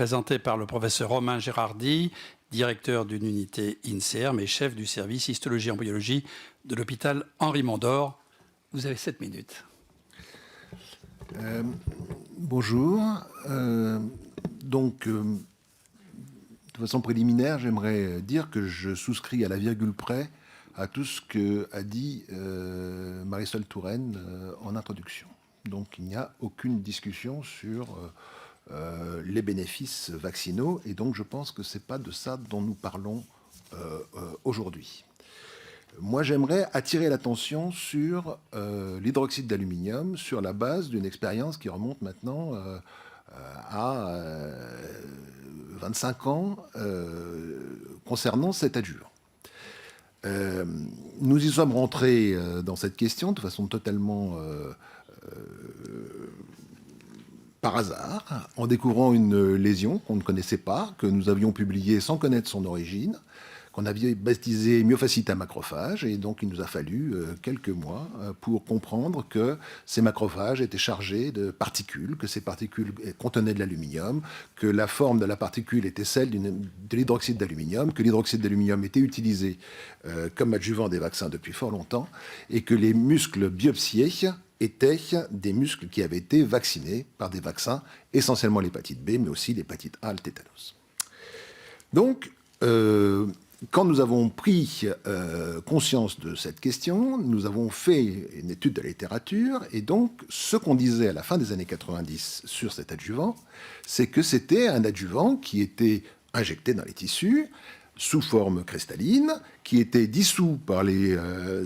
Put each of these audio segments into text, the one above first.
présenté par le professeur Romain Gérardi, directeur d'une unité INSERM et chef du service histologie en biologie de l'hôpital Henri Mondor. Vous avez 7 minutes. Bonjour. De façon préliminaire, j'aimerais dire que je souscris à la virgule près à tout ce qu'a dit Marisol Touraine en introduction. Donc il n'y a aucune discussion sur les bénéfices vaccinaux, et donc je pense que ce n'est pas de ça dont nous parlons aujourd'hui. Moi, j'aimerais attirer l'attention sur l'hydroxyde d'aluminium sur la base d'une expérience qui remonte maintenant à 25 ans concernant cet adjuvant. Nous y sommes rentrés dans cette question de façon totalement par hasard, en découvrant une lésion qu'on ne connaissait pas, que nous avions publiée sans connaître son origine, qu'on avait baptisé myofasciite à macrophages, et donc il nous a fallu quelques mois pour comprendre que ces macrophages étaient chargés de particules, que ces particules contenaient de l'aluminium, que la forme de la particule était celle de l'hydroxyde d'aluminium, que l'hydroxyde d'aluminium était utilisé comme adjuvant des vaccins depuis fort longtemps, et que les muscles biopsiés étaient des muscles qui avaient été vaccinés par des vaccins, essentiellement l'hépatite B, mais aussi l'hépatite A, le tétanos. Donc, quand nous avons pris conscience de cette question, nous avons fait une étude de la littérature, et donc ce qu'on disait à la fin des années 90 sur cet adjuvant, c'est que c'était un adjuvant qui était injecté dans les tissus sous forme cristalline, qui était dissous par les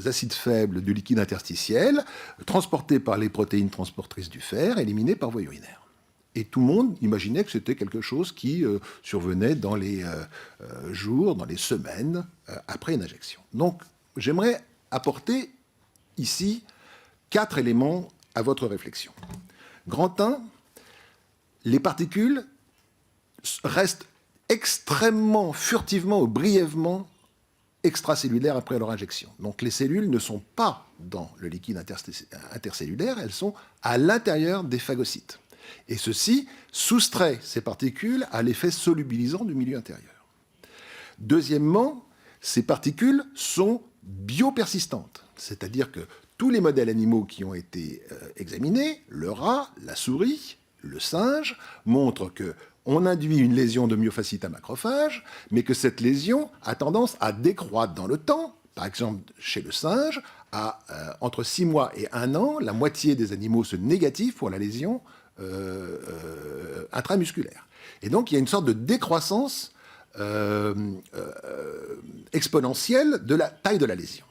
acides faibles du liquide interstitiel, transporté par les protéines transportrices du fer, éliminé par voie urinaire. Et tout le monde imaginait que c'était quelque chose qui survenait dans les jours, dans les semaines après une injection. Donc, j'aimerais apporter ici 4 éléments à votre réflexion. Grand 1, les particules restent extrêmement furtivement ou brièvement extracellulaires après leur injection. Donc, les cellules ne sont pas dans le liquide intercellulaire, elles sont à l'intérieur des phagocytes. Et ceci soustrait ces particules à l'effet solubilisant du milieu intérieur. Deuxièmement, ces particules sont biopersistantes, c'est-à-dire que tous les modèles animaux qui ont été examinés, le rat, la souris, le singe, montrent qu'on induit une lésion de myofasciite à macrophage, mais que cette lésion a tendance à décroître dans le temps. Par exemple, chez le singe, entre 6 mois et 1 an, la moitié des animaux se négativent pour la lésion intramusculaire. Et donc, il y a une sorte de décroissance exponentielle de la taille de la lésion.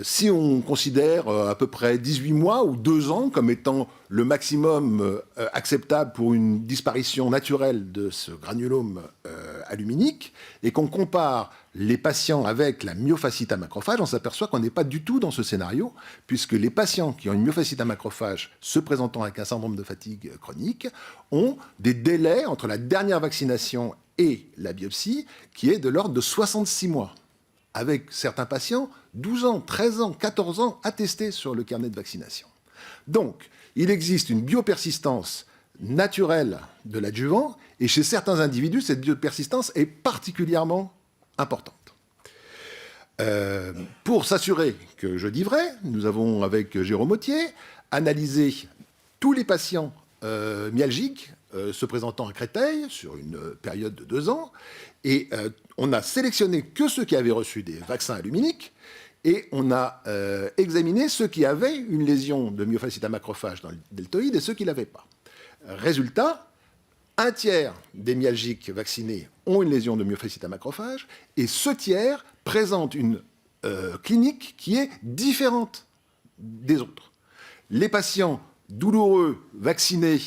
Si on considère à peu près 18 mois ou 2 ans comme étant le maximum acceptable pour une disparition naturelle de ce granulome aluminique, et qu'on compare les patients avec la myofasciite à macrophage, on s'aperçoit qu'on n'est pas du tout dans ce scénario, puisque les patients qui ont une myofasciite à macrophage se présentant avec un syndrome de fatigue chronique ont des délais entre la dernière vaccination et la biopsie qui est de l'ordre de 66 mois. Avec certains patients, 12 ans, 13 ans, 14 ans attestés sur le carnet de vaccination. Donc, il existe une biopersistance naturelle de l'adjuvant, et chez certains individus, cette biopersistance est particulièrement importante. Pour s'assurer que je dis vrai, nous avons, avec Jérôme Autier, analysé tous les patients myalgiques se présentant à Créteil sur une période de 2 ans, et on a sélectionné que ceux qui avaient reçu des vaccins aluminiques, et on a examiné ceux qui avaient une lésion de myofasciite à macrophage dans le deltoïde et ceux qui ne l'avaient pas. Résultat, 1 tiers des myalgiques vaccinés ont une lésion de myofasciite à macrophage, et ce tiers présente une clinique qui est différente des autres. Les patients douloureux vaccinés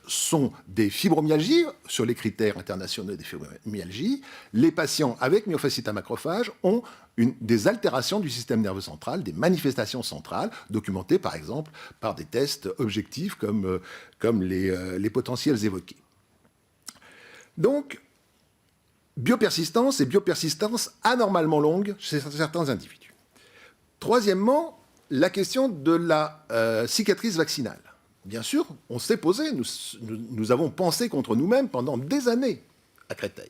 sont des fibromyalgies, sur les critères internationaux des fibromyalgies. Les patients avec myofasciite à macrophage ont des altérations du système nerveux central, des manifestations centrales, documentées par exemple par des tests objectifs comme les potentiels évoqués. Donc, biopersistance et biopersistance anormalement longue chez certains individus. Troisièmement, la question de la cicatrice vaccinale. bien sûr, on s'est posé, nous avons pensé contre nous-mêmes pendant des années à Créteil.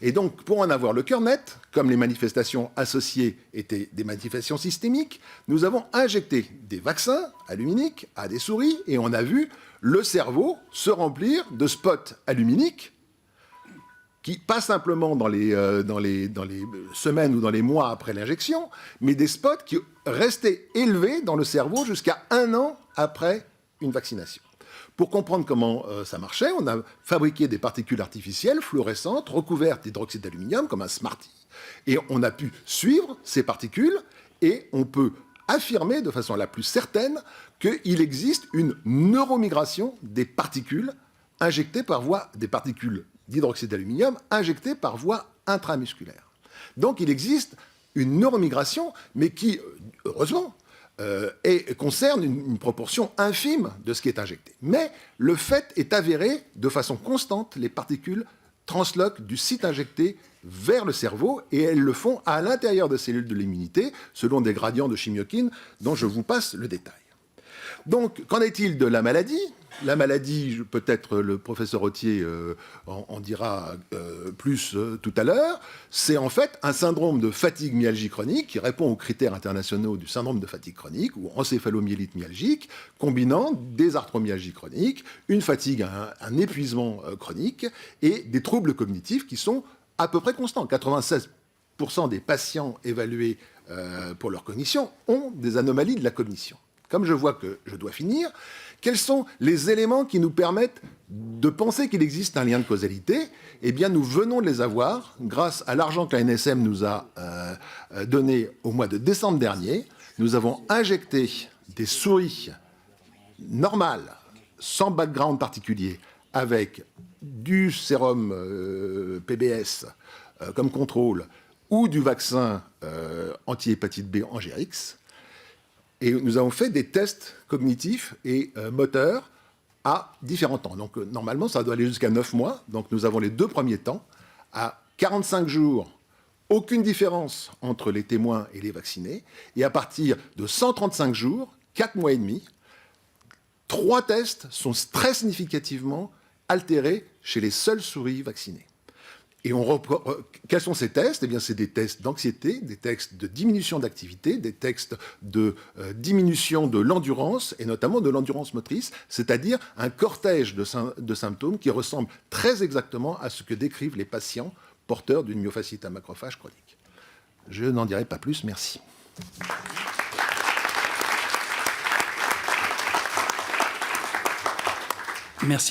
Et donc, pour en avoir le cœur net, comme les manifestations associées étaient des manifestations systémiques, nous avons injecté des vaccins aluminiques à des souris et on a vu le cerveau se remplir de spots aluminiques qui, pas simplement dans les semaines ou dans les mois après l'injection, mais des spots qui restaient élevés dans le cerveau jusqu'à 1 an après une vaccination. Pour comprendre comment ça marchait, on a fabriqué des particules artificielles fluorescentes recouvertes d'hydroxyde d'aluminium comme un Smartie. Et on a pu suivre ces particules et on peut affirmer de façon la plus certaine qu'il existe une neuromigration des particules injectées par voie, des particules d'hydroxyde d'aluminium injectées par voie intramusculaire. Donc il existe une neuromigration, mais qui, heureusement, concerne une proportion infime de ce qui est injecté. Mais le fait est avéré de façon constante, les particules transloquent du site injecté vers le cerveau et elles le font à l'intérieur des cellules de l'immunité selon des gradients de chimiokine dont je vous passe le détail. Donc, qu'en est-il de la maladie ? La maladie, peut-être le professeur Authier en dira plus tout à l'heure, c'est en fait un syndrome de fatigue-myalgie chronique qui répond aux critères internationaux du syndrome de fatigue chronique ou encéphalomyélite myalgique, combinant des arthromyalgies chroniques, une fatigue, un épuisement chronique et des troubles cognitifs qui sont à peu près constants. 96% des patients évalués pour leur cognition ont des anomalies de la cognition. Comme je vois que je dois finir, quels sont les éléments qui nous permettent de penser qu'il existe un lien de causalité ? Eh bien, nous venons de les avoir grâce à l'argent que la NSM nous a donné au mois de décembre dernier. Nous avons injecté des souris normales, sans background particulier, avec du sérum PBS comme contrôle ou du vaccin anti-hépatite B Angérix. Et nous avons fait des tests cognitifs et moteurs à différents temps. Donc, normalement, ça doit aller jusqu'à 9 mois. Donc, nous avons les 2 premiers temps. À 45 jours, aucune différence entre les témoins et les vaccinés. Et à partir de 135 jours, 4 mois et demi, 3 tests sont très significativement altérés chez les seules souris vaccinées. Et quels sont ces tests ? Eh bien, c'est des tests d'anxiété, des tests de diminution d'activité, des tests de diminution de l'endurance, et notamment de l'endurance motrice, c'est-à-dire un cortège de symptômes qui ressemblent très exactement à ce que décrivent les patients porteurs d'une myofasciite à macrophage chronique. Je n'en dirai pas plus, merci. Merci.